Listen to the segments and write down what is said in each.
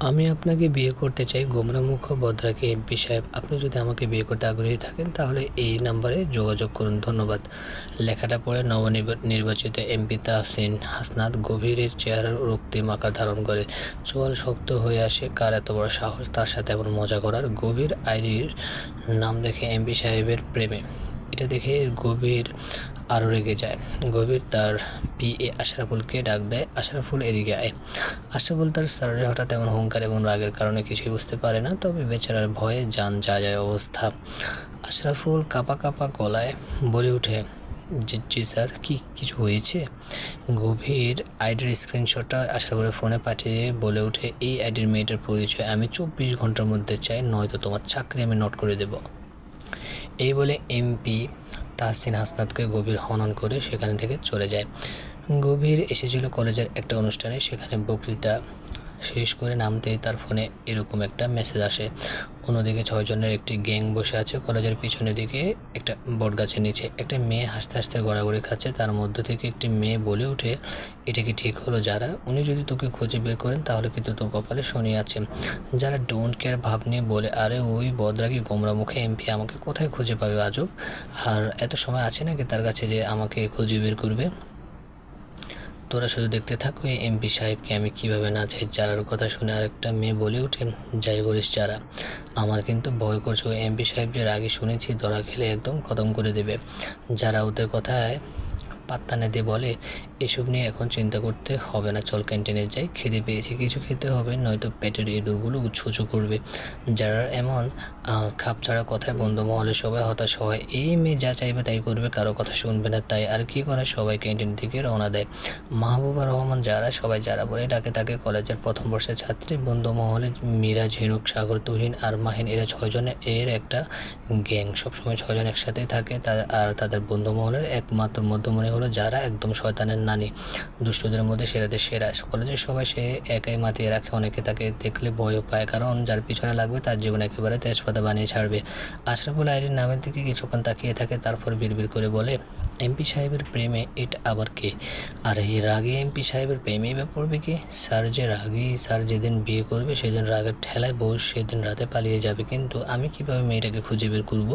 আমি আপনাকে বিয়ে করতে চাই গোমরামুখ বদ্রাকে এমপি সাহেব। আপনি যদি আমাকে বিয়ে করতে আগ্রহী থাকেন তাহলে এই নাম্বারে যোগাযোগ করুন। ধন্যবাদ। লেখাটা পড়ে নবনির্বাচিত এমপি তাহসিন হাসনাত গভীরের চেহারার রক্তিম আকার ধারণ করে। চোয়াল শক্ত হয়ে আসে। কার এত বড় সাহস তার সাথে এমন মজা করার? গভীর আইডির নাম দেখে এমপি সাহেবের প্রেমে। এটা দেখে গভীর আরও রেগে যায়। গভীর তার পিএ আশরাফুলকে ডাক দেয়, আশরাফুল এদিকে আয়। আশরাফুল তার স্যারের হঠাৎ এমন হুঙ্কার এবং রাগের কারণে কিছুই বুঝতে পারে না, তবে বেচারার ভয়ে যান যা যায় অবস্থা। আশরাফুল কাঁপা কাঁপা গলায় বলে ওঠে, জি স্যার, কিছু হয়েছে? গভীর আইডির স্ক্রিনশটটা আশরাফুলের ফোনে পাঠিয়ে বলে ওঠে, এই আইডির মেয়েটার পরিচয় আমি 24 ঘন্টার মধ্যে চাই, নয়তো তোমার চাকরি আমি নোট করে দেব। এই বলে এমপি তাহসিন হাসনাতকে গভীর হনন করে সেখান থেকে চলে যায়। গভীর এসেছিল কলেজের একটা অনুষ্ঠানে, সেখানে বক্তৃতা শেষ করে নামতেই তার ফোনে এরকম একটা মেসেজ আসে। অন্যদিকে 6 জনের একটি গ্যাং বসে আছে কলেজের পিছনের দিকে একটা বটগাছের নিচে। একটা মেয়ে হাসতে হাসতে গড়াগড়ি খাচ্ছে। তার মধ্য থেকে একটি মেয়ে বলে ওঠে, এটা কি ঠিক হলো যারা? উনি যদি তোকে খুঁজে বের করেন তাহলে কিন্তু তোর কপালে শনি আছে। যারা ডোন্ট কেয়ার ভাব নিয়ে বলে, আরে ওই বদরাগী গোমরা মুখে এমপি আমাকে কোথায় খুঁজে পাবে আজব? আর এত সময় আছে নাকি তার কাছে যে আমাকে খুঁজে বের করবে? তোরা শুধু দেখতে থাক ওই এমপি সাহেবকে আমি কীভাবে না চাই। যারার কথা শুনে আরেকটা মেয়ে বলে ওঠে, যাই বলিস যারা, আমার কিন্তু ভয় করছে। ওই এমপি সাহেব যে আগে শুনেছি ধরা খেলে একদম খতম করে দেবে। যারা ওদের কথায় পাত্তা না দিয়ে বলে, এসব নিয়ে এখন চিন্তা করতে হবে না, চল ক্যান্টিনে যাই, খিদে পেয়েছে, কিছু খেতে হবে, নয়তো পেটের ইঁদুরগুলো ছুঁচু করবে। যারা এমন খাপ ছাড়া কথায় বন্ধু মহলে সবাই হতাশ হয়। এই মেয়ে যা চাইবে তাই করবে, কারো কথা শুনবে না। তাই আর কি করা, সবাই ক্যান্টিন থেকে রওনা দেয়। মাহবুবা রহমান যারা, সবাই যারা বলে ডাকে তাকে। কলেজের প্রথম বর্ষের ছাত্রী। বন্ধু মহলে মীরা, ঝিনুক, সাগর, তুহিন আর মাহিন, এরা 6 জনে এর একটা গ্যাং। সবসময় 6 জন একসাথে থাকে। আর তাদের বন্ধু মহলের একমাত্র মধ্যমণি হলো যারা, একদম শয়তানের নানি, দুষ্টদের মধ্যে সেরাদের সেরা। কলেজের সবাই সে একাই মাতিয়ে রাখে। অনেকে তাকে দেখলে ভয়ও পায়, কারণ যার পিছনে লাগবে তার জীবন একেবারে তেজপাতা বানিয়ে ছাড়বে। আশরাফুল আইরির নামের দিকে কিছুক্ষণ তাকিয়ে থাকে, তারপর বিড়বিড় করে বলে, এমপি সাহেবের প্রেমে এটা আবার কে? আর এই রাগে এমপি সাহেবের প্রেমেই বা পড়বে কে? স্যার যে রাগী, স্যার যেদিন বিয়ে করবে সেদিন রাগের ঠেলায় বউ সেদিন রাতে পালিয়ে যাবে। কিন্তু আমি কিভাবে মেয়েটাকে খুঁজে বের করবো?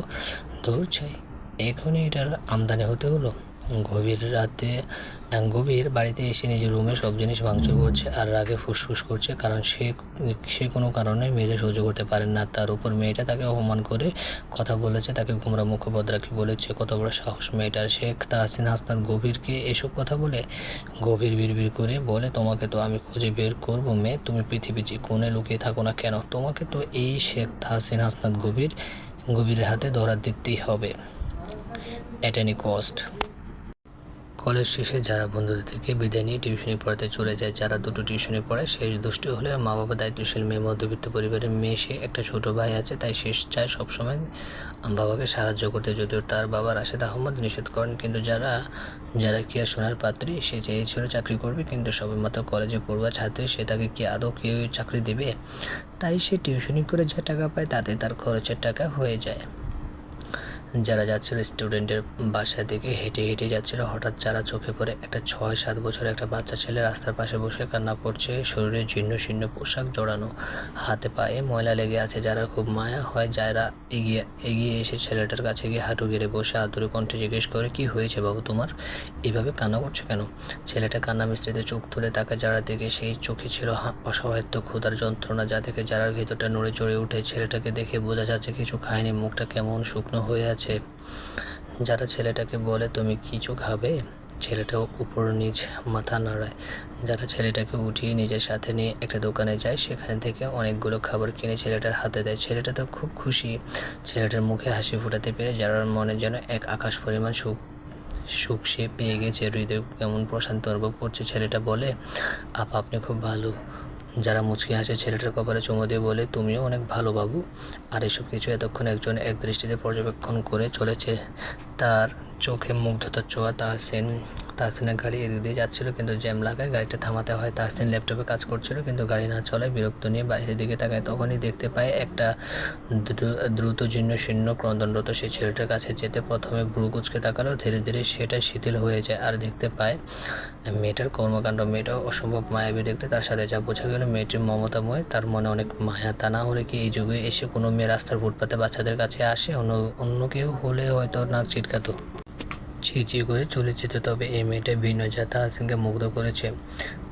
ধৈর্য চাই, এখনই এটার আমদানি হতে হলো। গভীর বাড়িতে এসে নিজের রুমে সব জিনিস ভাঙচুর করছে আর রাগে ফুসফুস করছে, কারণ সে কোনো কারণে মেয়েদের সহ্য করতে পারেন না। তার উপর মেয়েটা তাকে অপমান করে কথা বলেছে, তাকে গোমরা মুখোপাধ্যায়কে বলেছে। কত বড় সাহস মেয়েটার! শেখ তাহসিন হাসনাত গভীরকে এসব কথা বলে। গভীর বিড়বিড় করে বলে, তোমাকে তো আমি খুঁজে বের করবো মেয়ে, তুমি পৃথিবীর যে কোণে লুকিয়ে থাকো না কেন, তোমাকে তো এই শেখ তাহসিন হাসনাত গভীরের হাতে ধরা দিতেই হবে, অ্যাট এনি কস্ট। কলেজ শেষে যারা বন্ধুদের থেকে বিদায় নিয়ে টিউশনি পড়াতে চলে যায়। যারা 2টো টিউশনি পড়ে, শেষ দুষ্টি হলে মা বাবা দায়িত্বশীল মেয়ে, মধ্যবিত্ত পরিবারের মেয়ে। সে একটা ছোট ভাই আছে, তাই শেষ চায় সবসময় বাবাকে সাহায্য করতে, যদিও তার বাবা রাশেদ আহমদ নিষেধ করেন। কিন্তু যারা কি আর সোনার পাত্রী, সে চেয়েছিল চাকরি করবে, কিন্তু সবেমাত্র কলেজে পড়ুয়া ছাত্রী, সে তাকে কি আদৌ কেউ চাকরি দেবে? তাই সে টিউশনি করে যা টাকা পায় তাতে তার খরচের টাকা হয়ে যায়। যারা যাচ্ছিল স্টুডেন্টের বাসা থেকে হেঁটে হেঁটে যাচ্ছিল, হঠাৎ যারা চোখে পড়ে একটা 6-7 বছরের একটা বাচ্চা ছেলে রাস্তার পাশে বসে কান্না করছে। শরীরে জীর্ণ শীর্ণ পোশাক জড়ানো, হাতে পায়ে ময়লা লেগে আছে। যারা খুব মায়া হয়, যারা এগিয়ে এসে ছেলেটার কাছে গিয়ে হাঁটু গেড়ে বসে আদুরে কণ্ঠে জিজ্ঞেস করে, কি হয়েছে বাবু তোমার, এভাবে কান্না করছো কেন? ছেলেটা কান্না মিশ্রিত চোখ তুলে তাকে যারা দিকে, সেই চোখে ছিল অসহায়ত্ব, ক্ষুধার যন্ত্রণা, যা থেকে যারার ভিতরটা নড়ে চড়ে ওঠে। ছেলেটাকে দেখে বোঝা যাচ্ছে কিছু খায়নি, মুখটা কেমন শুকনো হয়ে আছে। যারা ছেলেটাকে বলে, তুমি কিছু খাবে? ছেলেটা উপর নিচ মাথা নাড়ায়। যারা ছেলেটাকে উঠিয়ে নিজের সাথে নিয়ে একটা দোকানে যায়, সেখান থেকে অনেকগুলো খাবার কিনে ছেলেটার হাতে দেয়। ছেলেটা তো খুব খুশি, ছেলেটার মুখে হাসি ফোটাতে পেরে। যারার মনে যেন এক আকাশ পরিমাণ সুখ সে পেয়ে গেছে, হৃদয় কেমন প্রশান্তি অনুভব করছে। ছেলেটা বলে, আপা আপনি খুব ভালো। যারা মুচকি হাসে ছেলেটার কপালে চুমু দিয়ে বলে, তুমিও অনেক ভালো বাবু। আর এসব কিছু এতক্ষণ একজন এক দৃষ্টিতে পর্যবেক্ষণ করে চলেছে। তার চোখে মুগ্ধতার ছোঁয়া তাহসিনের গাড়ি এদিক দিয়ে যাচ্ছিল, কিন্তু জ্যাম লাগায় গাড়িটা থামাতে হয়। তাহসিন ল্যাপটপে কাজ করছিল, কিন্তু গাড়ি না চলায় বিরক্ত নিয়ে বাইরের দিকে তাকায়। তখনই দেখতে পায় একটা দ্রুত জীর্ণ শীর্ণ ক্রন্দনরত সেই ছেলেটার কাছে যেতে প্রথমে ভ্রু কুঁচকে তাকালো, ধীরে ধীরে সেটা শিথিল হয়ে যায়। আর দেখতে পায় মেয়েটার কর্মকাণ্ড। মেয়েটা অসম্ভব মায়াবী দেখতে, তার সাথে যা বোঝা গেল মেয়েটির মমতাময়, তার মনে অনেক মায়া। তা না হলে কি এই যুগে এসে কোনো মেয়ে রাস্তার ফুটপাতে বাচ্চাদের কাছে আসে? অন্য কেউ হলে হয়তো নাক ছিটকাতো, ছি করে চলে যেত। তবে এই মেয়েটা ভিন্ন, যা তাহসিনকে মুগ্ধ করেছে।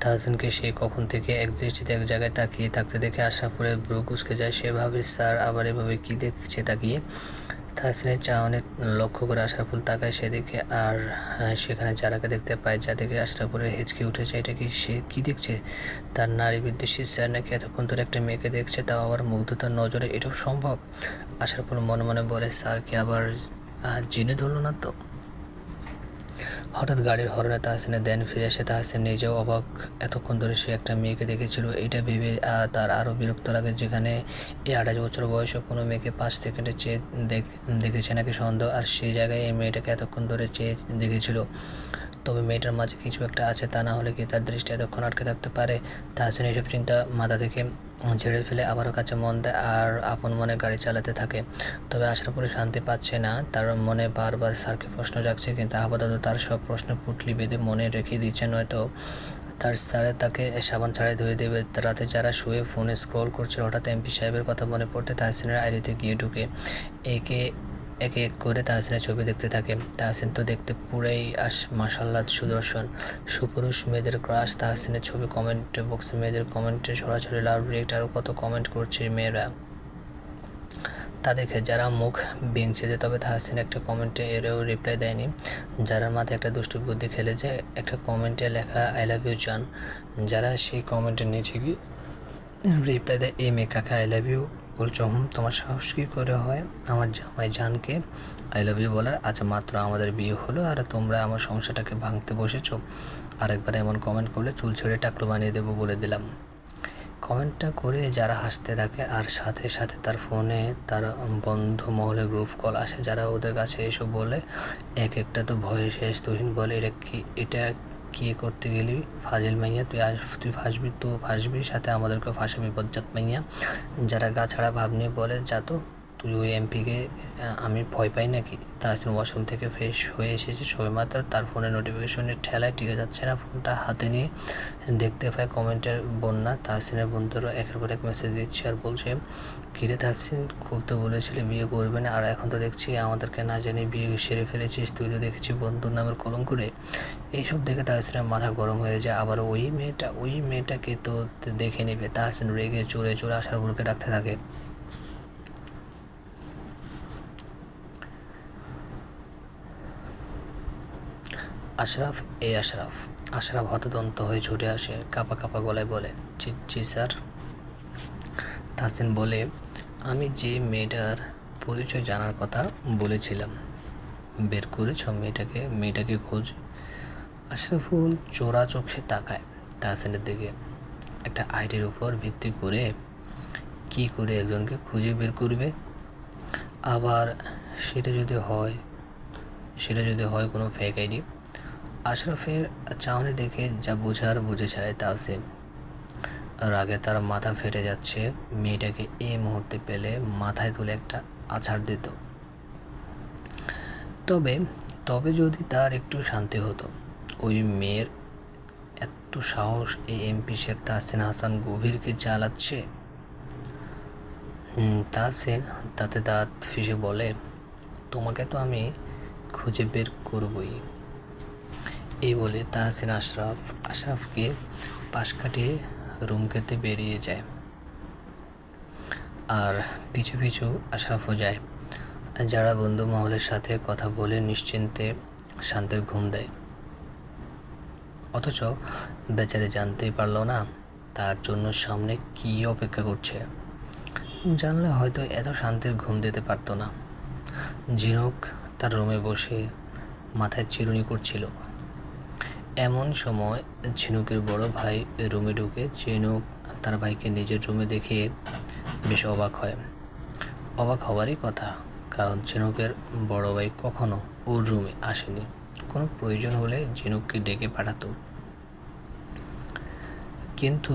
তাহসিনকে সে কখন থেকে এক দৃষ্টিতে এক জায়গায় তাকিয়ে থাকতে দেখে আশরাফুলের ভ্রু কুঁচকে যায়। সে ভাবে স্যার আবার এভাবে কী দেখছে তাকিয়ে। তাহসিনের চাহনি লক্ষ্য করে আশরাফুল তাকায় সেদিকে, আর সেখানে যারাকে দেখতে পায়, যা দেখে আশরাফুলের হেঁচকি উঠেছে। এটা কি সে কী দেখছে? তার নারী বিদ্বেষী স্যার নাকি এতক্ষণ ধরে একটা মেয়েকে দেখছে, তাও আবার মুগ্ধতার নজরে? এটাও সম্ভব? আশরাফুল মনে মনে বলে, স্যার কি আবার জেনে ধরল না তো? হঠাৎ গাড়ির হর্নে তাহসিনের ধ্যান ফিরে আসে। তাহসিন নিজেও অবাক, এতক্ষণ ধরে সে একটা মেয়েকে দেখেছিল। এটা ভেবে তার আরও বিরক্ত লাগে, যেখানে এই 28 বছর বয়সে কোনো মেয়েকে 5 সেকেন্ডে চেয়ে দেখেছে নাকি সন্দেহ। আর সেই জায়গায় এই মেয়েটাকে এতক্ষণ ধরে চেয়ে দেখেছিল। তবে মেয়েটার মাঝে কিছু একটা আছে, তা না হলে কি তার দৃষ্টি এতক্ষণ আটকে থাকতে পারে? তাহসিন এসব চিন্তা মাথা থেকে ঝেড়ে ফেলে আবারও কাছে মন দেয় আর আপন মনে গাড়ি চালাতে থাকে। তবে আশরাফুল শান্তি পাচ্ছে না, তার মনে বারবার স্যারকে প্রশ্ন জাগছে, কিন্তু আপাতত তার সব প্রশ্নের পুঁটলি বেঁধে মনে রেখে দিচ্ছে, নয়তো তার স্যারে তাকে সাবান ছাড়াই ধুয়ে দেবে। রাতে যারা শুয়ে ফোনে স্ক্রল করছে, হঠাৎ এমপি সাহেবের কথা মনে পড়তে তাহসিনের আইডিতে গিয়ে ঢুকে এক এক করে তাহসিনের ছবি দেখতে থাকে। তাহসিন তো দেখতে পুরাই মাশাআল্লাহ সুদর্শন, সুপুরুষ, মেয়েদের ক্রাশ। তাহসিনের ছবি কমেন্ট বক্সে মেয়েদের কমেন্টে সরাসরি লাভ রিয়েক্ট, আরও কত কমেন্ট করছে মেয়েরা, তা দেখে যারা মুখ ভেঙছে যে। তবে তাহসিন একটা কমেন্টে এরও রিপ্লাই দেয়নি। যারা মাথায় একটা দুষ্টু বুদ্ধি খেলেছে, একটা কমেন্টে লেখা আই লাভ ইউ জান। যারা সেই কমেন্টের নিচে গিয়ে রিপ্লাই দেয়, এই মেয়ে কাকে আই লাভ ইউ বলছো? তোমার সাহস কী করে হয় আমার জামাই জানকে আই লাভ ইউ বলার? আচ্ছা, মাত্র আমাদের বিয়ে হলো আর তোমরা আমার সংসারটাকে ভাঙতে বসেছো। আরেকবার এমন কমেন্ট করলে চুল ছেড়ে টাকলু বানিয়ে দেবো বলে দিলাম। কমেন্টটা করে যারা হাসতে থাকে, আর সাথে সাথে তার ফোনে তার বন্ধু মহলে গ্রুপ কল আসে, যারা ওদের কাছে এসব বলে। এক একটা তো ভয়ে শেষ। তুহিন বলে, এটা কি করতে গেলি ফাজিল মাইয়া? তুই ফাঁসবি, সাথে আমাদেরকে ফাঁসাবি বজ্জাত মাইয়া। যারা গা ছাড়া ভাব নিয়ে বলে, যা তো তুই ওই এমপিকে, আমি ভয় পাই নাকি? তাহসিন ওয়াশরুম থেকে ফ্রেশ হয়ে এসেছে সবেমাত্র, তার ফোনে নোটিফিকেশনের ঠেলায় টিকে যাচ্ছে না। ফোনটা হাতে নিয়ে দেখতে পায় কমেন্টের বন্যা। তাহসিনের বন্ধুরা একের পর এক মেসেজ দিচ্ছে আর বলছে, কিরে তাহসিন, খুব তো বলেছিলি বিয়ে করবে না, আর এখন তো দেখছি আমাদেরকে না জানি বিয়ে সেরে ফেলেছিস। তুই তো দেখছি বন্ধুর নামের কলঙ্ক রে। এইসব দেখে তাহসিনের মাথা গরম হয়ে যায়। আবার ওই মেয়েটাকে তো দেখে নেবে। তাহসিন রেগে চড়ে আশরাফুলকে ডাকতে থাকে। আশরাফ, আশরাফ হতদন্ত হয়ে ছুটে আসে, কাঁপা গলায় বলে, জি স্যার। তাহসিন বলে, আমি যে মেয়েটার পরিচয় জানার কথা বলেছিলাম, বের করেছ মেয়েটাকে খোঁজ? আশরাফুল চোরা চোখে তাকায় তাহসিনের দিকে। একটা আইডির উপর ভিত্তি করে কি করে একজনকে খুঁজে বের করবে? আবার সেটা যদি হয় কোনো ফেক আইডি? আশরাফের চাহনি দেখে যা বুঝে যায় তাহসিন। রাগে তার মাথা ফেটে যাচ্ছে। মেয়েটাকে এই মুহূর্তে পেলে মাথায় তুলে একটা আছাড় দিত। তবে যদি তার একটু শান্তি হতো। ওই মেয়ের এত সাহস, এই এমপি শেখ তাহসিন হাসান গভীরকে জ্বালাচ্ছে। তাহসিন তাতে দাঁত ফিসে বলে, তোমাকে তো আমি খুঁজে বের করবই। এই বলে তাহসিন আশরাফকে পাশ কাটিয়ে রুম খেতে বেরিয়ে যায়, আর পিছু আশরাফও যায়। যারা বন্ধু মহলের সাথে কথা বলে নিশ্চিন্তে শান্তির ঘুম দেয়। অথচ বেচারি জানতেই পারল না তার জন্য সামনে কী অপেক্ষা করছে। জানলে হয়তো এত শান্তির ঘুম দিতে পারত না। ঝিনুক তার রুমে বসে মাথায় চিরুনি করছিল। এমন সময় ঝিনুকের বড় ভাই রুমে ঢুকে। ঝিনুক তার ভাইকে নিজের রুমে দেখে বেশ অবাক হওয়ারই কথা, কারণ ঝিনুকের বড় ভাই কখনো ওর রুমে আসেনি। কোনো প্রয়োজন হলে ঝিনুককে ডেকে পাঠাতো, কিন্তু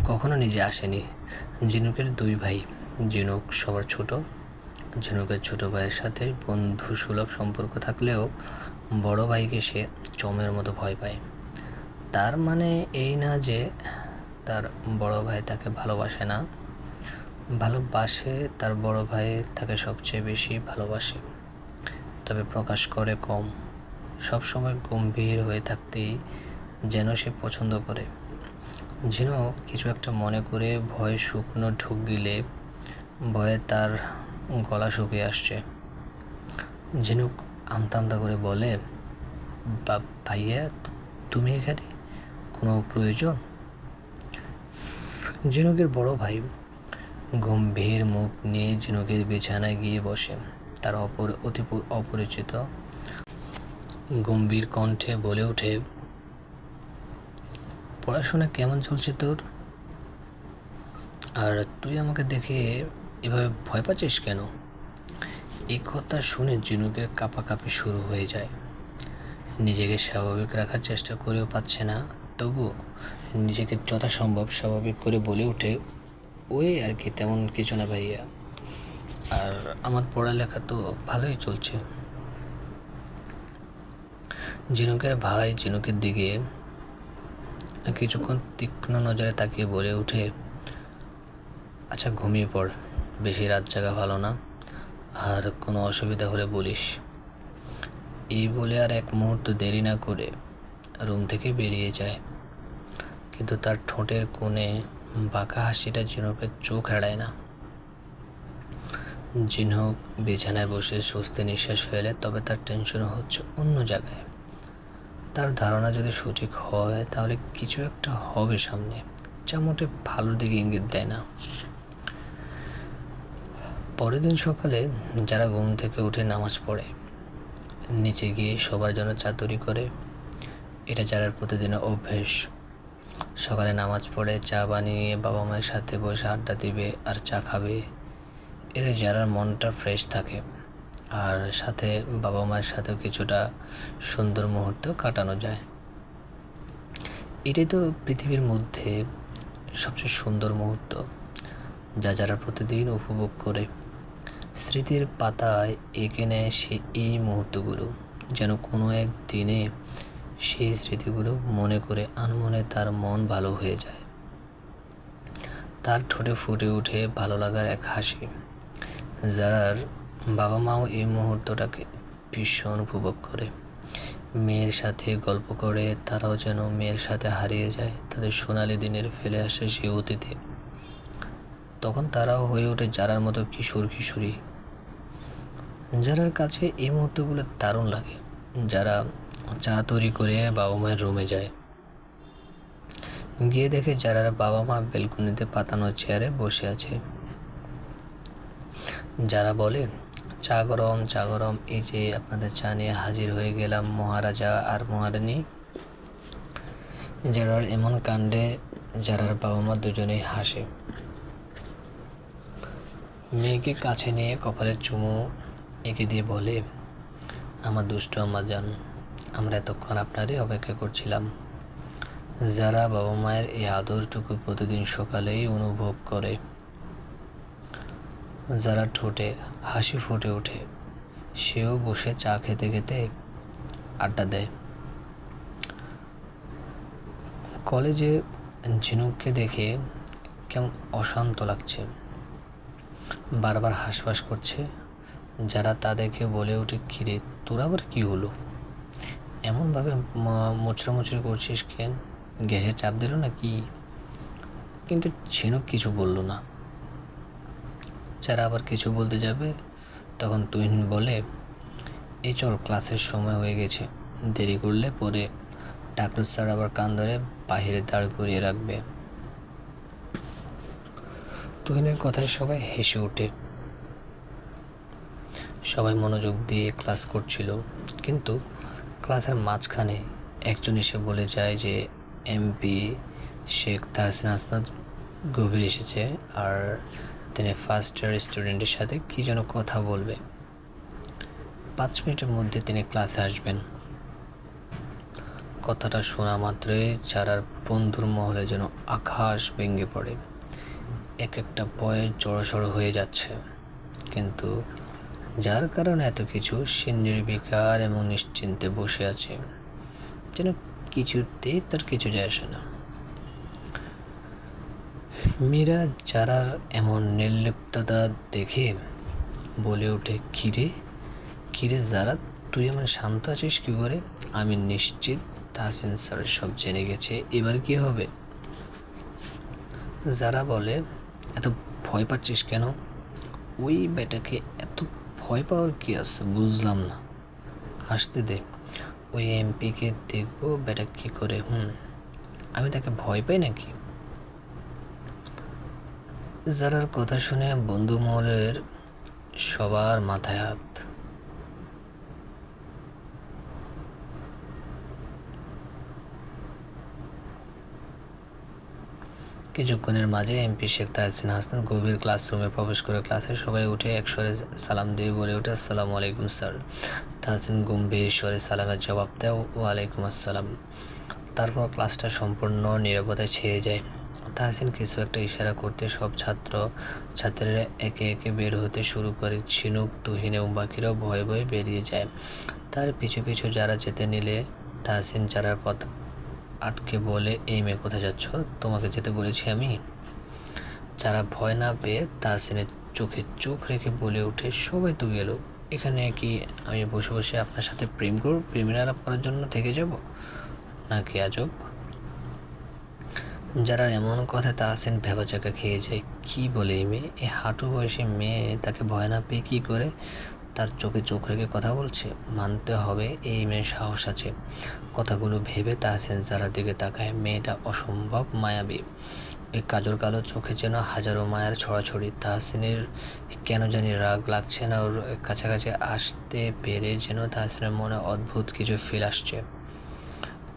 কখনো নিজে আসেনি। ঝিনুকের দুই ভাই, ঝিনুক সবার ছোট। ঝিনুকের ছোট ভাইয়ের সাথে বন্ধুসুলভ সম্পর্ক থাকলেও বড় ভাইকে সে চমের মতো ভয় পায়। তার মানে এই না যে তার বড় ভাই তাকে ভালোবাসে না, ভালোবাসে। তার বড় ভাই তাকে সবচেয়ে বেশি ভালোবাসে, তবে প্রকাশ করে কম। সবসময় গম্ভীর হয়ে থাকতেই যেন সে পছন্দ করে। ঝিনুক কিছু একটা মনে করে ভয়ে শুকনো ঢুক গিলে ভয়ে তার গলা শুকিয়ে আসছে। ঝিনুক আমতা আমতা করে বলে, ভাইয়া তুমি এখানে, কোনো প্রয়োজন? ঝিনুকের বড় ভাই গম্ভীর মুখ নিয়ে ঝিনুকের বিছানায় গিয়ে বসে। তার অপরিচিত গম্ভীর কণ্ঠে বলে ওঠে, পড়াশোনা কেমন চলছে তোর? আর তুই আমাকে দেখে এভাবে ভয় পাচ্ছিস কেন? এই কথা শুনে ঝিনুকের কাঁপাকাঁপি শুরু হয়ে যায়। নিজেকে স্বাভাবিক রাখার চেষ্টা করেও পাচ্ছে না, তবুও নিজেকে যথাসম্ভব স্বাভাবিক করে বলে ওঠে, ওই আর কি, তেমন কিছু না ভাইয়া। আর আমার পড়ালেখা তো ভালোই চলছে। ঝিনুকের ভাই ঝিনুকের দিকে কিছুক্ষণ তীক্ষ্ণ নজরে তাকিয়ে বলে ওঠে, আচ্ছা ঘুমিয়ে পড়, বেশি রাত জাগা ভালো না, আর কোনো অসুবিধা হলে বলিস। এই বলে আর এক মুহূর্ত দেরি না করে রুম থেকে বেরিয়ে যায়। কিন্তু তার ঠোঁটের কোণে বাঁকা হাসিটা ঝিনুকের চোখ এড়ায় না। ঝিনুক বিছানায় বসে স্বস্তি নিঃশ্বাস ফেলে, তবে তার টেনশন হচ্ছে অন্য জায়গায়। তার ধারণা যদি সঠিক হয় তাহলে কিছু একটা হবে সামনে, যা মোটে ভালোর দিকে ইঙ্গিত দেয় না। পরের দিন সকালে যারা ঘুম থেকে উঠে নামাজ পড়ে, নিচে গিয়ে সবার জন্য চা তৈরি করে। এটা যারা প্রতিদিনের অভ্যেস। সকালে নামাজ পড়ে চা বানিয়ে বাবা মায়ের সাথে বসে আড্ডা দিবে আর চা খাবে। এতে যারার মনটা ফ্রেশ থাকে, আর সাথে বাবা মায়ের সাথেও কিছুটা সুন্দর মুহূর্ত কাটানো যায়। এটাই তো পৃথিবীর মধ্যে সবচেয়ে সুন্দর মুহূর্ত, যা যারা প্রতিদিন উপভোগ করে। স্মৃতির পাতায় এঁকে নেয় সে এই মুহূর্তগুলো, যেন কোনো এক দিনে সেই স্মৃতিগুলো মনে করে আনমনে তার মন ভালো হয়ে যায়। তার ঠোঁটে ফুটে ওঠে ভালো লাগার এক হাসি। যারার বাবা মাও এই মুহূর্তটাকে ভীষণ উপভোগ করে। মেয়ের সাথে গল্প করে তারাও যেন মেয়ের সাথে হারিয়ে যায় তাদের সোনালি দিনের ফেলে আসে সে অতীতে। তখন তারাও হয়ে ওঠে যারার মতো কিশোর কিশোরী। যারার কাছে এই মুহূর্তগুলো দারুণ লাগে। যারা চা তৈরি করে বাবা মায়ের রুমে যায়, গিয়ে দেখে যারা বাবা মা বেলকনিতে পাতানো চেয়ারে বসে আছে। যারা বলে, চা গরম চা গরম, এই যে আপনাদের চা নিয়ে হাজির হয়ে গেলাম মহারাজা আর মহারানী। যারার এমন কাণ্ডে যারার বাবা মা দুজনেই হাসে। মেয়েকে কাছে নিয়ে কপালের চুমু এঁকে দিয়ে বলে, আমার দুষ্ট আম্মা জান, আমরা এতক্ষণ আপনারই অপেক্ষা করছিলাম। যারা বাবা মায়ের এই আদরটুকু প্রতিদিন সকালেই অনুভব করে। যারা ঠোঁটে হাসি ফুটে ওঠে, সেও বসে চা খেতে খেতে আড্ডা দেয়। কলেজে ঝিনুককে দেখে কেমন অশান্ত লাগছে, বারবার হাঁসফাঁস করছে। যারা তা দেখে বলে ওঠে, কিরে তোর আবার কী হলো, এমনভাবে মোচড়ামুচড়ি করছিস কেন, গ্যাসে চাপ দিল না কি? কিন্তু ঝিনুক কিছু বলল না। যারা আবার কিছু বলতে যাবে, তখন তুহিন বলে, এই চল ক্লাসের সময় হয়ে গেছে, দেরি করলে পরে ডাক্তার স্যার আবার কান ধরে বাহিরে দাঁড় করিয়ে রাখবে। তুহিনের কথায় সবাই হেসে ওঠে। সবাই মনোযোগ দিয়ে ক্লাস করছিল, কিন্তু ক্লাসের মাঝখানে একজন এসে বলে যায় যে এমপি শেখ তাহসিন হাসনাত গভীর এসেছে, আর তিনি ফার্স্ট ইয়ার স্টুডেন্টের সাথে কী যেন কথা বলবে। 5 মিনিটের মধ্যে তিনি ক্লাসে আসবেন। কথাটা শোনা মাত্রই যারার বন্ধুর মহলে যেন আকাশ ভেঙে পড়ে। এক একটা ভয়ে জড়সড় হয়ে যাচ্ছে, কিন্তু যার কারণে এত কিছু সে নির্বিকার এবং নিশ্চিন্তে বসে আছে, যেন কিছুতেই তার কিছু যায় আসে না। মীরা যারার এমন নির্লিপ্ততা দেখে বলে ওঠে, কিরে কিরে যারা, তুই এমন শান্ত আছিস কী করে? আমি নিশ্চিত তাহসিন স্যার সব জেনে গেছে, এবার কি হবে? যারা বলে, এত ভয় পাচ্ছিস কেন? ওই বেটাকে এত ভয় পাওয়ার কি আছে বুঝলাম না। আসতে দে, ওই এমপিকে দেখবো বেটা কী করে। আমি তাকে ভয় পাই নাকি? যারার কথা শুনে বন্ধু মহলের সবার মাথায় হাত। কিছুক্ষণের মাঝে এমপি শেখ তাহসিন হাসান গভীর ক্লাসরুমে প্রবেশ করে ক্লাসে সবাই উঠে একস্বরে সালাম দিয়ে বলে ওঠে, আসসালামু আলাইকুম স্যার। তাহসিন গম্ভীর স্বরে সালামের জবাব দেয়, ওয়ালাইকুম আসসালাম। তারপর ক্লাসটা সম্পূর্ণ নীরবতায় ছেয়ে যায়। তাহসিন কিছু একটা ইশারা করতে সব ছাত্রীরা একে একে বের হতে শুরু করে। ঝিনুক, তুহিন এবং বাকিরাও ভয়ে ভয়ে বেরিয়ে যায়। তার পিছু পিছু যারা যেতে নিলে তাহসিন যারার পথ আটকে বলে, এই মেয়ে কোথায় যাচ্ছ? তোমাকে যেতে বলেছি আমি। যারা ভয় না পেয়ে তাহসিনের চোখে চোখ রেখে বলে ওঠে, সবাই তো গেল, এখানে কি আমি বসে বসে আপনার সাথে প্রেমের আলাপ করার জন্য থেকে যাব নাকি আজব? যারা এমন কথা তাহসিন ভেবাচাকা খেয়ে যায়। কি বলে এই মেয়ে? এই হাঁটু বয়সী মেয়ে তাকে ভয় না পেয়ে কী করে তার চোখে চোখ রেখে কথা বলছে? মানতে হবে এই মেয়ের সাহস আছে। কথাগুলো ভেবে তাহসিন যারার দিকে তাকায়। মেয়েটা অসম্ভব মায়াবী, ওই কাজল কালো চোখে যেন হাজারো মায়ার ছড়াছড়ি। তাহসিনের কেন জানি রাগ লাগছে না, ওর কাছাকাছি আসতে পেরে যেন তাহসিনের মনে অদ্ভুত কিছু ফিল আসছে,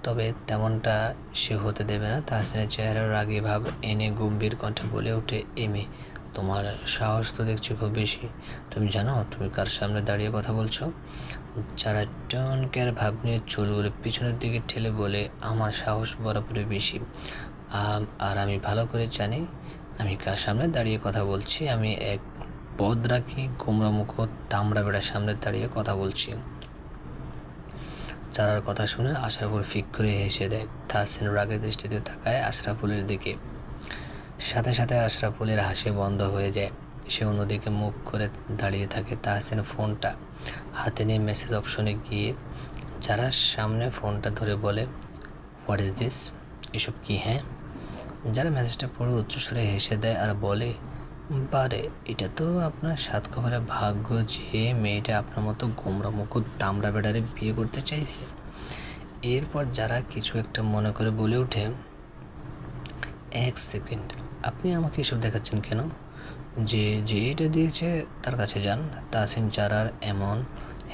তবে তেমনটা সে হতে দেবে না। তাহসিনের চেহারার রাগী ভাব এনে গম্ভীর কণ্ঠে বলে ওঠে, এমে তোমার সাহস তো দেখছি খুব বেশি। তুমি জানো তুমি কার সামনে দাঁড়িয়ে কথা বলছো? যারা টনকের ভাব নিয়ে চুলগুলো পিছনের দিকে ঠেলে বলে, আমার সাহস বরাবরই বেশি, আর আমি ভালো করে জানি আমি কার সামনে দাঁড়িয়ে কথা বলছি। আমি এক বদরাকি গোমরামুখ তামড়া বেড়ার সামনে দাঁড়িয়ে কথা বলছি। যারার কথা শুনে আশরাফুল ফিক করে হেসে দেয়। তাহসিন রাগের দৃষ্টিতে তাকায় আশরাফুলের দিকে, সাথে সাথে আশরাফুলের হাসি বন্ধ হয়ে যায়। সে অন্যদিকে মুখ করে দাঁড়িয়ে থাকে। তাহসিন ফোনটা হাতে নিয়ে মেসেজ অপশনে গিয়ে যারা সামনে ফোনটা ধরে বলে, হোয়াট ইজ দিস? এসব কি? হ্যাঁ। যারা মেসেজটা পড়ে উচ্চস্বরে হেসে দেয় আর বলে, বারে এটা তো আপনার সাত খবরের ভাগ্য যে মেয়েটা আপনার মতো গোমরা মুকুট দামড়া বেড়ারে বিয়ে করতে চাইছে। এরপর যারা কিছু একটা মনে করে বলে ওঠে, এক সেকেন্ড, আপনি আমাকে এসব দেখাচ্ছেন কেন? যে এটা দিয়েছে তার কাছে যান। তাহসিন যারার এমন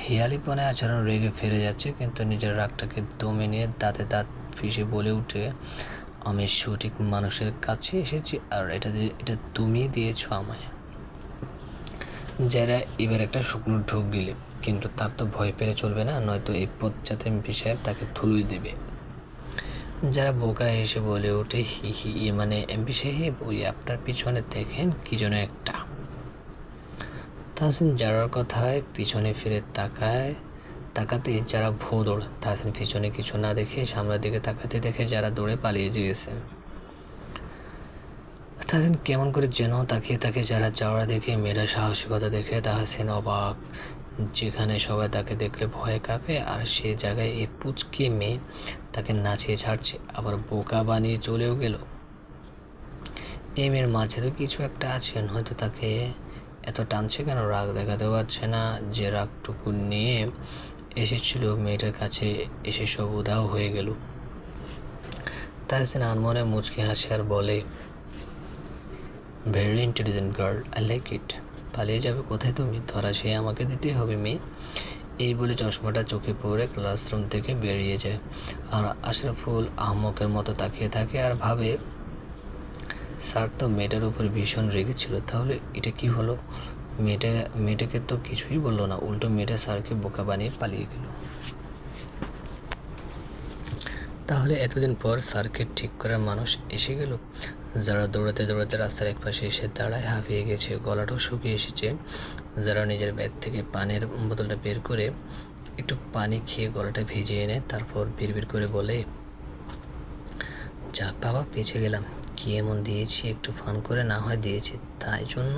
হেয়ালিপনে আচরণ রেগে ফিরে যাচ্ছে, কিন্তু নিজের রাগটাকে দমে নিয়ে দাঁতে দাঁত ফিসে বলে উঠে, আমি সঠিক মানুষের কাছে এসেছি, আর এটা তুমি দিয়েছো আমায়। যারা এবার একটা শুকনো ঢোক গিলে, কিন্তু তার তো ভয় পেলে চলবে না, নয়তো এই পথচাতে এমপি সাহেব তাকে থুলুই দেবে। যারা বোকা এসে বলে ওঠে, হি হি, মানে এমপি সাহেব ওই আপনার পিছনে দেখেন কি যেন একটা। তাহসিন যারার কথায় পিছনে ফিরে তাকাতে যারা দৌড়। তাহসিন পিছনে কিছু না দেখে সামনের দিকে তাকাতে দেখে যারা দৌড়ে পালিয়ে গিয়েছে। তাহসিন কেমন করে যেন তাকিয়ে থাকে যারা যাওয়া দেখে। মেয়েরা সাহসিকতা দেখে তাহসিন অবাক। যেখানে সবাই তাকে দেখলে ভয়ে কাঁপে, আর সে জায়গায় এই পুচকে মেয়ে তাকে নাচিয়ে ছাড়ছে, আবার বোকা বানিয়ে চলেও গেল। এই মেয়ের মাঝেরও কিছু একটা আছে, হয়তো তাকে এত টানছে কেন? রাগ দেখাতে পারছে না, যে রাগটুকু নিয়ে এসেছিল মেয়েটার কাছে এসে সব উধাও হয়ে গেল। তাহসিন আনমনে মুচকি হাসে আর বলে, very intelligent girl, I like it. পালিয়ে যাবে কোথায় তুমি? ধরা সে আমাকে দিতেই হবে মেয়ে। এই বলে চশমাটা চোখে পড়ে ক্লাসরুম থেকে বেরিয়ে যায়। আর আশরাফুল আহমকের মতো তাকিয়ে থাকে আর ভাবে, স্যার তো মেয়েটার উপর ভীষণ রেগেছিল, তাহলে এটা কি হলো? মেয়েটাকে তো কিছুই বললো না, উল্টো মেয়েটা স্যারকে বোকা বানিয়ে পালিয়ে গেল। তাহলে এতদিন পর স্যারকে ঠিক করার মানুষ এসে গেল। যারা দৌড়াতে দৌড়াতে রাস্তার একপাশে এসে দাঁড়ায়, হাঁপিয়ে গেছে, গলাটাও শুকিয়ে এসেছে। যারা নিজের ব্যাগ থেকে পানির বোতলটা বের করে একটু পানি খেয়ে গলাটা ভিজিয়ে নেয়, তারপর বিড়বিড় করে বলে, যাক বাবা, বেঁচে গেলাম। কি এমন দিয়েছি, একটু ফান করে না হয় দিয়েছি, তাই জন্য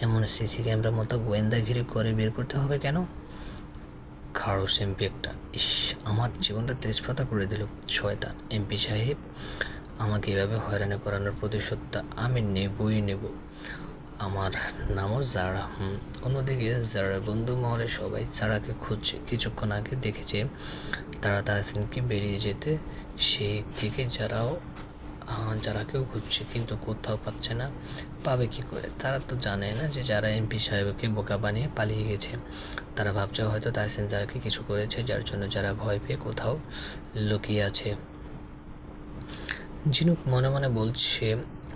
এমন সিসি ক্যামেরার মতো গোয়েন্দা ঘিরে করে বের করতে হবে কেন? খাড়ো এমপি একটা, ইস, আমার জীবনটা তেজপাতা করে দিল। শয়তান এমপি সাহেব, আমাকে এভাবে হয়রানি করানোর প্রতিশোধটা আমি নেবই নেব। আমার নামও জারা। অন্যদিকে জারার বন্ধু মহলে সবাই জারাকে খুঁজছে। কিছুক্ষণ আগে দেখেছে তারা তাহসিনকে বেরিয়ে যেতে, সেই থেকে যারাকেও খুঁজছে, কিন্তু কোথাও পাচ্ছে না। পাবে কি করে? তারা তো জানে না যে যারা এমপি সাহেবকে বোকা বানিয়ে পালিয়ে গেছে। তারা ভাবছে হয়তো তাহসিন যারাকে কিছু করেছে, যার জন্য যারা ভয় পেয়ে কোথাও লুকিয়ে আছে। ঝিনুক মনে মনে বলছে,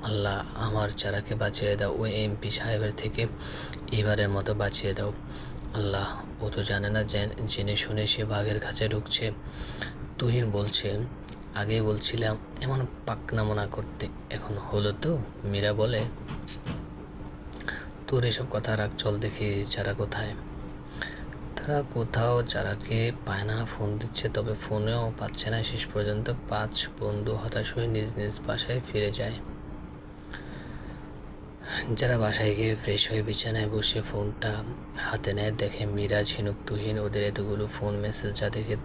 আল্লাহ, আমার যারাকে বাঁচিয়ে দাও ওই এমপি সাহেবের থেকে, এবারের মতো বাঁচিয়ে দাও আল্লাহ। ও তো জানে না, জেনে শুনে সে বাঘের কাছে ঢুকছে। তুহিন বলছে, আগে বলছিলাম এমন পাকনামো না করতে, এখন হলো তো। মীরা বলে, তোর এসব কথা রাখ, চল দেখি যারা কোথায়। তারা কোথাও যারাকে পায় না, ফোন দিচ্ছে তবে ফোনেও পাচ্ছে না। শেষ পর্যন্ত 5 বন্ধু হতাশ হয়ে নিজ নিজ বাসায় ফিরে যায়। যারা বাসায় গিয়ে ফ্রেশ হয়ে বিছানায় বসে ফোনটা হাতে নেয়, দেখে মীরা, ঝিনুক, তুহিন, ওদের এতগুলো ফোন মেসেজ, যা দেখে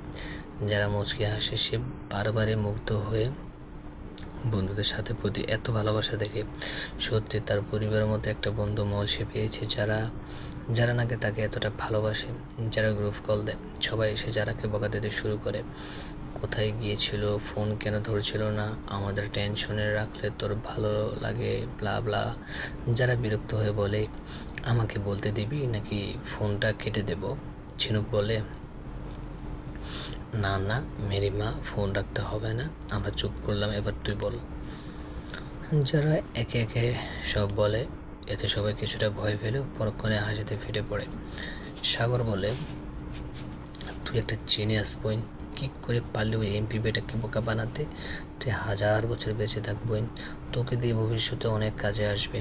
যারা মুচকে হাসে। সে বারবারে মুগ্ধ হয়ে বন্ধুদের সাথে প্রতি এত ভালোবাসা দেখে সত্যি তার পরিবারের মতো একটা বন্ধু মহল সে পেয়েছে। যারা নাকি তাকে এতটা ভালোবাসে। যারা গ্রুপ কল দেয়, সবাই এসে যারাকে বকা দিতে শুরু করে। কোথায় গিয়েছিল, ফোন কেন ধরছিল না, আমাদের টেনশনে রাখলে তোর ভালো লাগে, ব্লা ব্লা। যারা বিরক্ত হয়ে বলে, আমাকে বলতে দিবি নাকি ফোনটা কেটে দেব? ঝিনুক বলে, না না মেরি মা, ফোন রাখতে হবে না, আমরা চুপ করলাম, এবার তুই বল। যারা একে একে সব বলে, এতে সবাই কিছুটা ভয় পেলেও পরক্ষণে হাসিতে ফিরে পড়ে। সাগর বলে, তুই একটা জিনিয়াস বোন, কী করে পারলি ওই এমপি বেটাকে বোকা বানাতে? তুই 1000 বছর বেঁচে থাক বোন, তোকে দিয়ে ভবিষ্যতে অনেক কাজে আসবে।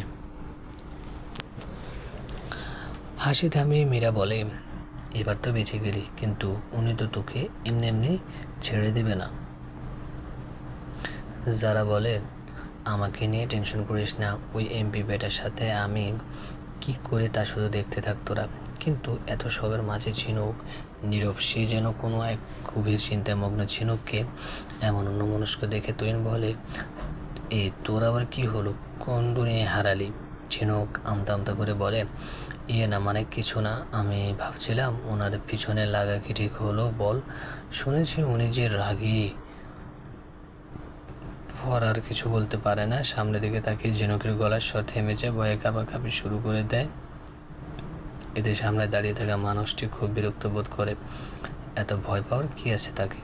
হাসি থামিয়ে মীরা বলে, এবার তো বেঁচে গেলি, কিন্তু উনি তো তোকে এমনি এমনি ছেড়ে দেবে না। যারা বলে, আমাকে নিয়ে টেনশন করিস না, ওই এমপি বেটার সাথে আমি কি করে তা শুধু দেখতে থাক তোরা। কিন্তু এত সবের মাঝে ঝিনুক নীরব, সে যেন কোনো এক গভীর চিন্তায় মগ্ন। ঝিনুককে এমন অন্যমনস্ক দেখে তুহিন বলে, তোর আবার কি হলো, কোন দুনিয়ায় হারালি? ঝিনুক আমতা আমতা করে বলে, না মানে কিছু না, আমি ভাবছিলাম ওনার পিছনে লাগা কি ঠিক হলো বল? শুনেছি উনি যে রাগী। পর আর কিছু বলতে পারে না। সামনের দিকে তাকিয়ে ঝিনুকের গলার স্বর থেমে যায়, ভয়ে কাঁপাকাঁপি শুরু করে দেয়। এতে সামনে দাঁড়িয়ে থাকা মানুষটি খুব বিরক্ত বোধ করে। এত ভয় পাওয়ার কি আছে তাকে?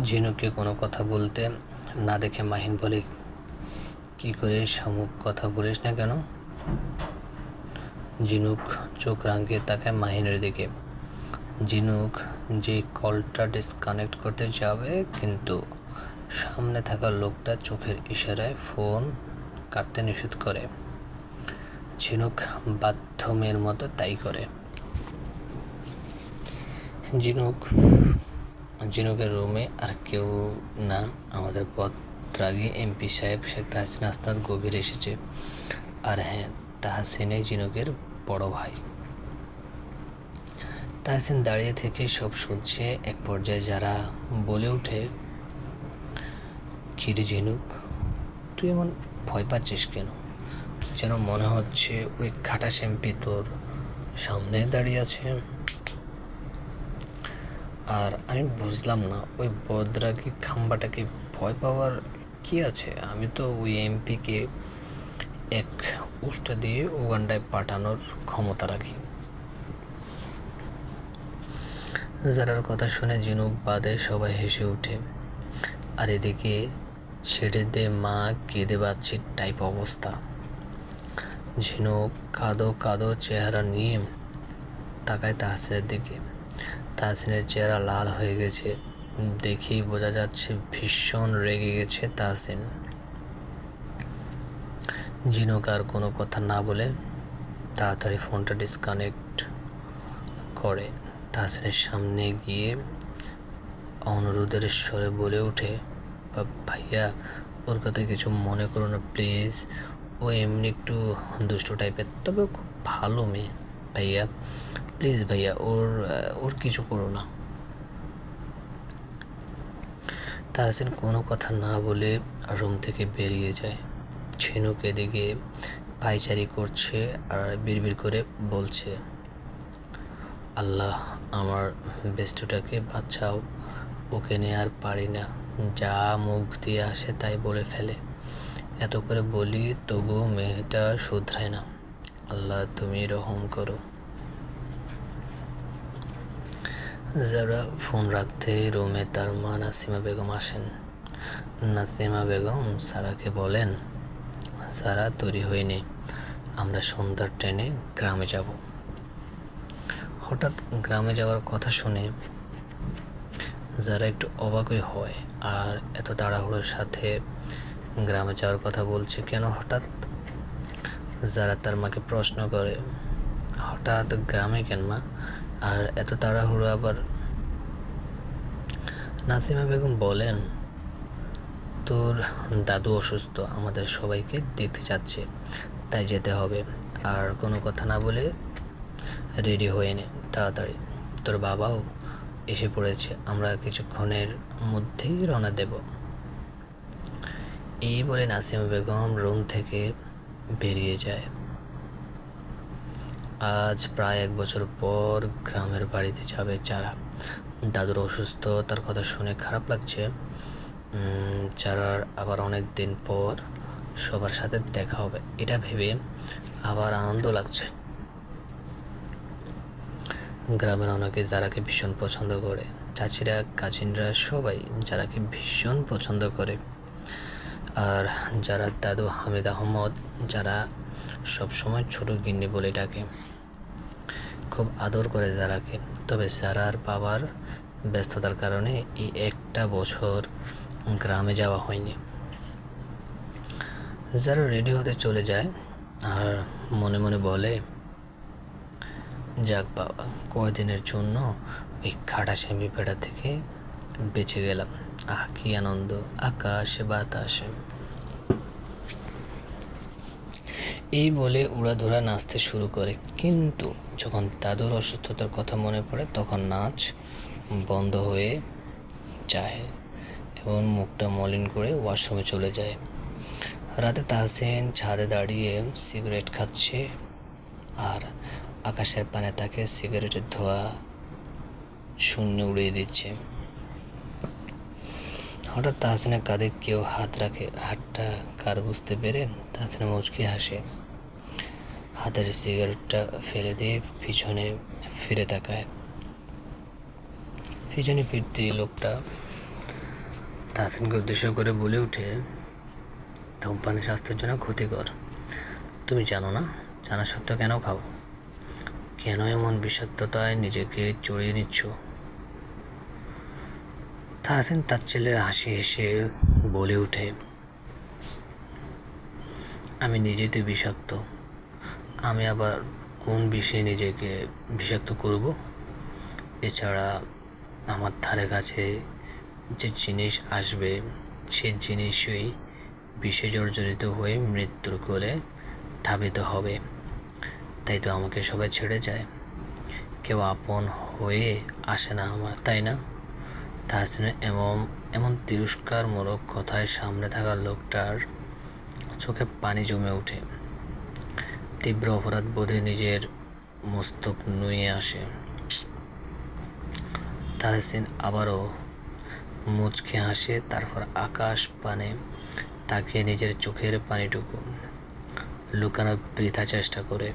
ঝিনুককে কোনো কথা বলতে না দেখে মাহিন বলে, কি করে শামুক, কথা বলিস না কেন? ঝিনুক চোখ রাঙিয়ে তাকায় মাহিনের দিকে। ঝিনুক যে কলটা ডিসকানেক্ট করতে যাবে, কিন্তু সামনে থাকা লোকটা চোখের ইশারায় ফোন কাটতে নিষেধ করে। ঝিনুক বাধ্য মেয়ের মতো তাই করে। ঝিনুকের রুমে আর কেউ না, আমাদের পথরাগী এমপি সাহেব শেখ তাহসিন আস্তাদ গভীর এসেছে। আর হ্যাঁ, তাহসিনে ঝিনুকের বড় ভাই। তাহসিন দাঁড়িয়ে থেকে সব শুনছে। এক পর্যায়ে যারা বলে ওঠে, কিরে ঝিনুক, তুই এমন ভয় পাচ্ছিস কেন? যেন মনে হচ্ছে ওই খাটাস এমপি তোর সামনে দাঁড়িয়ে আছে। আর আমি বুঝলাম না, ওই বদরাগী খাম্বাটাকে ভয় পাওয়ার কি আছে? আমি তো ওই এমপিকে এক উষ্টা দিয়ে উগান্ডায় পাঠানোর ক্ষমতা রাখি। যারার কথা শুনে ঝিনুক বাদে সবাই হেসে ওঠে। আর এদিকে ছেড়ে মা কেঁদে বাচ্চি টাইপ অবস্থা। ঝিনুক কাঁদো কাঁদো চেহারা নিয়ে তাকায় তাহসিনের দিকে। তাহসিনের চেহারা লাল হয়ে গেছে, দেখেই বোঝা যাচ্ছে ভীষণ রেগে গেছে তাহসিন। ঝিনুক আর কোনো কথা না বলে তাড়াতাড়ি ফোনটা ডিসকানেক্ট করে তাহসিনের সামনে গিয়ে অনুরোধের স্বরে বলে ওঠে, ভাইয়া ওর কথা কিছু মনে করো না প্লিজ, ও এমনি একটু দুষ্টু টাইপের, তবে খুব ভালো মেয়ে ভাইয়া, প্লিজ ভাইয়া ওর কিছু করো না। তাহসিন কোনো কথা না বলে রুম থেকে বেরিয়ে যায়। ঝিনুক এদিকে পায়চারি করছে আর বিড়বিড় করে বলছে, আল্লাহ আমার বেস্টুটাকে বাঁচাও, ওকে নিয়ে আর পারি না, যা মুখ দিয়ে আসে তাই বলে ফেলে, এত করে বলি তবুও মেয়েটা শুধরায় না, আল্লাহ তুমি রহম করো। যারা ফোন রাখতে রুমে তার মা নাসিমা বেগম আসেন। নাসিমা বেগম সারাকে বলেন, সারা তৈরি হয়নি, আমরা সন্ধ্যার ট্রেনে গ্রামে যাব। হঠাৎ গ্রামে যাওয়ার কথা শুনে যারা একটু অবাকই হয়, আর এত তাড়াহুড়োর সাথে গ্রামে যাওয়ার কথা বলছে কেন হঠাৎ। যারা তার মাকে প্রশ্ন করে, হঠাৎ গ্রামে কেন মা, আর এত তাড়াহুড়ো আবার? নাসিমা বেগম বলেন, তোর দাদু অসুস্থ, আমাদের সবাইকে দেখতে যাচ্ছে, তাই যেতে হবে। আর কোনো কথা না বলে রেডি হয়ে নে তাড়াতাড়ি, তোর বাবাও এসে পড়েছে, আমরা কিছুক্ষণের মধ্যেই রওনা দেব। এই বলে নাসিমা বেগম রুম থেকে বেরিয়ে যায়। আজ প্রায় 1 বছর পর গ্রামের বাড়িতে যাবে যারা। দাদুর অসুস্থতার কথা শুনে খারাপ লাগছে, যারার আবার অনেক দিন পর সবার সাথে দেখা হবে এটা ভেবে আবার আনন্দ লাগছে। গ্রামের অনেকে যারাকে ভীষণ পছন্দ করে, চাচিরা কাজিনরা সবাই যারাকে ভীষণ পছন্দ করে। আর যারা দাদু হামিদ আহমদ, যারা সবসময় ছোট গিন্নি বলে ডাকে, খুব আদর করে যারাকে। তবে যারার বাবার ব্যস্ততার কারণে এই 1টা বছর গ্রামে যাওয়া হয়নি। যারা রেডি হতে চলে যায় আর মনে মনে বলে, যাক বাবা, কয়দিনের জন্য ওই খাটাশ্যামি পেটা থেকে বেঁচে গেলাম, আহ কি আনন্দ, আকাশে বাতাসে। এই বলে উড়াধুরা নাচতে শুরু করে, কিন্তু যখন দাদুর অসুস্থতার কথা মনে পড়ে তখন নাচ বন্ধ হয়ে যায় এবং মুখটা মলিন করে ওয়াশরুমে চলে যায়। রাতে তাহসিন ছাদে দাঁড়িয়ে সিগারেট খাচ্ছে আর আকাশের পানে তাকে সিগারেটের ধোঁয়া শূন্য উড়িয়ে দিচ্ছে। হঠাৎ তাহসিনের কাঁধে কেউ হাত রাখে, হাতটা কার বুঝতে পেরে তাহসিন মুচকি হাসে, হাতের সিগারেটটা ফেলে দিয়ে পিছনে ফিরে তাকায়। পিছনে ফিরতে লোকটা তাহসিনকে উদ্দেশ্য করে বলে ওঠে, ধূমপান স্বাস্থ্যের জন্য ক্ষতিকর, তুমি জানো না, জানা সত্ত্বেও কেন খাও, কেন এমন বিষাক্ততায় নিজেকে চড়িয়ে নিচ্ছ? তাহসিন তার ছেলের হাসি হেসে বলে ওঠে, আমি নিজেই তো বিষাক্ত, আমি আবার কোন বিষয়ে নিজেকে বিষাক্ত করব? এছাড়া আমার ধারে কাছে যে জিনিস আসবে সে জিনিসই বিষে জর্জরিত হয়ে মৃত্যুর কোলে ধাবিত হবে, তাই তো আমাকে সবাই ছেড়ে যায়, কেউ আপন হয়ে আসে না আমার, তাই না? তাহসিনের এমন তিরস্কারমূলক কথায় সামনে থাকা লোকটার চোখে পানি জমে ওঠে। তীব্র অপরাধ বোধে নিজের মস্তক নুয়ে আসে। তাহসিন আবারও মুচকে হাসে, তারপর আকাশ পানে তাকিয়ে নিজের চোখের পানিটুকু লুকানোর বৃথা চেষ্টা করে।